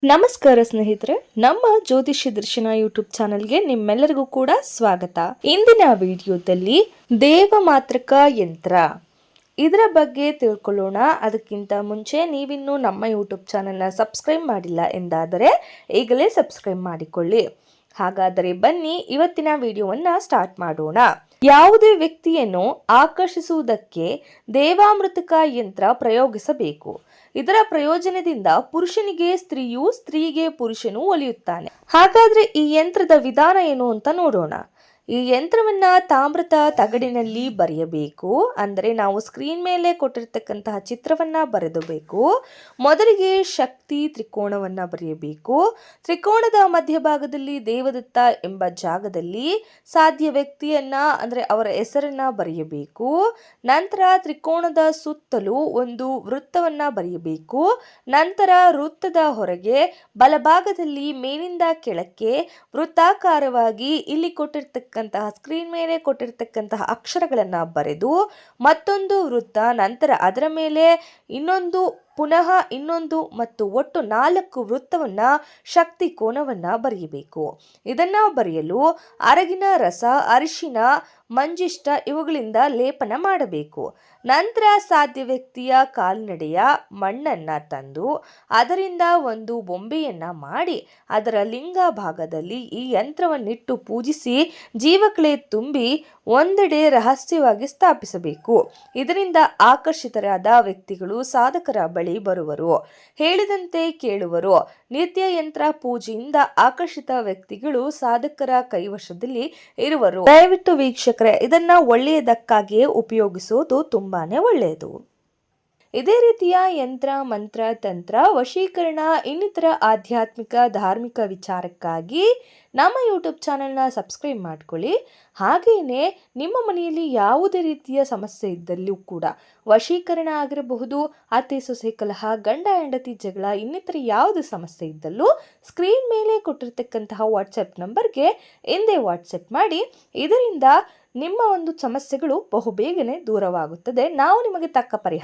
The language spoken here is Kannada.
ನಮಸ್ಕಾರ ಸ್ನೇಹಿತರೆ, ನಮ್ಮ ಜ್ಯೋತಿಷ್ಯ ದರ್ಶನ ಯೂಟ್ಯೂಬ್ ಚಾನೆಲ್ಗೆ ನಿಮ್ಮೆಲ್ಲರಿಗೂ ಕೂಡ ಸ್ವಾಗತ. ಇಂದಿನ ವಿಡಿಯೋದಲ್ಲಿ ದೇವಮಾತ್ರಕ ಯಂತ್ರ ಇದರ ಬಗ್ಗೆ ತಿಳ್ಕೊಳ್ಳೋಣ. ಅದಕ್ಕಿಂತ ಮುಂಚೆ ನೀವಿನ್ನೂ ನಮ್ಮ ಯೂಟ್ಯೂಬ್ ಚಾನೆಲ್ನ ಸಬ್ಸ್ಕ್ರೈಬ್ ಮಾಡಿಲ್ಲ ಎಂದಾದರೆ ಈಗಲೇ ಸಬ್ಸ್ಕ್ರೈಬ್ ಮಾಡಿಕೊಳ್ಳಿ. ಹಾಗಾದರೆ ಬನ್ನಿ ಇವತ್ತಿನ ವಿಡಿಯೋವನ್ನ ಸ್ಟಾರ್ಟ್ ಮಾಡೋಣ. ಯಾವುದೇ ವ್ಯಕ್ತಿಯನ್ನು ಆಕರ್ಷಿಸುವುದಕ್ಕೆ ದೇವಾಮೃತಕ ಯಂತ್ರ ಪ್ರಯೋಗಿಸಬೇಕು. ಇದರ ಪ್ರಯೋಜನದಿಂದ ಪುರುಷನಿಗೆ ಸ್ತ್ರೀಯು, ಸ್ತ್ರೀಗೆ ಪುರುಷನು ಒಲಿಯುತ್ತಾನೆ. ಹಾಗಾದ್ರೆ ಈ ಯಂತ್ರದ ವಿಧಾನ ಏನು ಅಂತ ನೋಡೋಣ. ಈ ಯಂತ್ರವನ್ನ ತಾಮ್ರದ ತಗಡಿನಲ್ಲಿ ಬರೆಯಬೇಕು. ಅಂದರೆ ನಾವು ಸ್ಕ್ರೀನ್ ಮೇಲೆ ಕೊಟ್ಟಿರ್ತಕ್ಕಂತಹ ಚಿತ್ರವನ್ನ ಬರೆಯಬೇಕು. ಮೊದಲಿಗೆ ಶಕ್ತಿ ತ್ರಿಕೋಣವನ್ನ ಬರೆಯಬೇಕು. ತ್ರಿಕೋಣದ ಮಧ್ಯಭಾಗದಲ್ಲಿ ದೇವದತ್ತ ಎಂಬ ಜಾಗದಲ್ಲಿ ಸಾಧ್ಯ ವ್ಯಕ್ತಿಯನ್ನ ಅಂದರೆ ಅವರ ಹೆಸರನ್ನ ಬರೆಯಬೇಕು. ನಂತರ ತ್ರಿಕೋಣದ ಸುತ್ತಲೂ ಒಂದು ವೃತ್ತವನ್ನ ಬರೆಯಬೇಕು. ನಂತರ ವೃತ್ತದ ಹೊರಗೆ ಬಲಭಾಗದಲ್ಲಿ ಮೇಲಿಂದ ಕೆಳಕ್ಕೆ ವೃತ್ತಾಕಾರವಾಗಿ ಇಲ್ಲಿ ಕೊಟ್ಟಿರ್ತಕ್ಕ ಸ್ಕ್ರೀನ್ ಮೇಲೆ ಕೊಟ್ಟಿರ್ತಕ್ಕಂತಹ ಅಕ್ಷರಗಳನ್ನ ಬರೆದು ಮತ್ತೊಂದು ವೃತ್ತ, ನಂತರ ಅದರ ಮೇಲೆ ಇನ್ನೊಂದು, ಪುನಃ ಇನ್ನೊಂದು ಮತ್ತು ಒಟ್ಟು 4 ವೃತ್ತವನ್ನ ಶಕ್ತಿ ಕೋನವನ್ನ ಬರೆಯಬೇಕು. ಇದನ್ನ ಬರೆಯಲು ಅರಗಿನ ರಸ, ಅರಿಶಿನ, ಮಂಜಿಷ್ಟ ಇವುಗಳಿಂದ ಲೇಪನ ಮಾಡಬೇಕು. ನಂತರ ಸಾಧ್ಯ ವ್ಯಕ್ತಿಯ ಕಾಲ್ನಡೆಯ ಮಣ್ಣನ್ನ ತಂದು ಅದರಿಂದ ಒಂದು ಬೊಂಬೆಯನ್ನ ಮಾಡಿ ಅದರ ಲಿಂಗ ಭಾಗದಲ್ಲಿ ಈ ಯಂತ್ರವನ್ನಿಟ್ಟು ಪೂಜಿಸಿ ಜೀವಕಳೆ ತುಂಬಿ ಒಂದೆಡೆ ರಹಸ್ಯವಾಗಿ ಸ್ಥಾಪಿಸಬೇಕು. ಇದರಿಂದ ಆಕರ್ಷಿತರಾದ ವ್ಯಕ್ತಿಗಳು ಸಾಧಕರ ಬಳಿ ಬರುವರು, ಹೇಳಿದಂತೆ ಕೇಳುವರು. ನಿತ್ಯ ಯಂತ್ರ ಪೂಜೆಯಿಂದ ಆಕರ್ಷಿತ ವ್ಯಕ್ತಿಗಳು ಸಾಧಕರ ಕೈವಶದಲ್ಲಿ ಇರುವರು. ದಯವಿಟ್ಟು ವೀಕ್ಷಕರೇ, ಇದನ್ನ ಒಳ್ಳೆಯದಕ್ಕಾಗಿಯೇ ಉಪಯೋಗಿಸುವುದು ತುಂಬಾನೇ ಒಳ್ಳೆಯದು. ಇದೇ ರೀತಿಯ ಯಂತ್ರ, ಮಂತ್ರ, ತಂತ್ರ, ವಶೀಕರಣ ಇನ್ನಿತರ ಆಧ್ಯಾತ್ಮಿಕ ಧಾರ್ಮಿಕ ವಿಚಾರಕ್ಕಾಗಿ ನಮ್ಮ ಯೂಟ್ಯೂಬ್ ಚಾನೆಲ್ನ ಸಬ್ಸ್ಕ್ರೈಬ್ ಮಾಡ್ಕೊಳ್ಳಿ. ಹಾಗೆಯೇ ನಿಮ್ಮ ಮನೆಯಲ್ಲಿ ಯಾವುದೇ ರೀತಿಯ ಸಮಸ್ಯೆ ಇದ್ದಲ್ಲೂ ಕೂಡ, ವಶೀಕರಣ ಆಗಿರಬಹುದು, ಅತ್ತೆ ಸೊಸೆ ಕಲಹ, ಗಂಡ ಹೆಂಡತಿ ಜಗಳ, ಇನ್ನಿತರ ಯಾವುದೇ ಸಮಸ್ಯೆ ಇದ್ದಲ್ಲೂ ಸ್ಕ್ರೀನ್ ಮೇಲೆ ಕೊಟ್ಟಿರ್ತಕ್ಕಂತಹ ವಾಟ್ಸಪ್ ನಂಬರ್ಗೆ ಎಂದೇ ವಾಟ್ಸಪ್ ಮಾಡಿ. ಇದರಿಂದ ನಿಮ್ಮ ಒಂದು ಸಮಸ್ಯೆಗಳು ಬಹುಬೇಗನೆ ದೂರವಾಗುತ್ತದೆ. ನಾವು ನಿಮಗೆ ತಕ್ಕ ಪರಿಹಾರ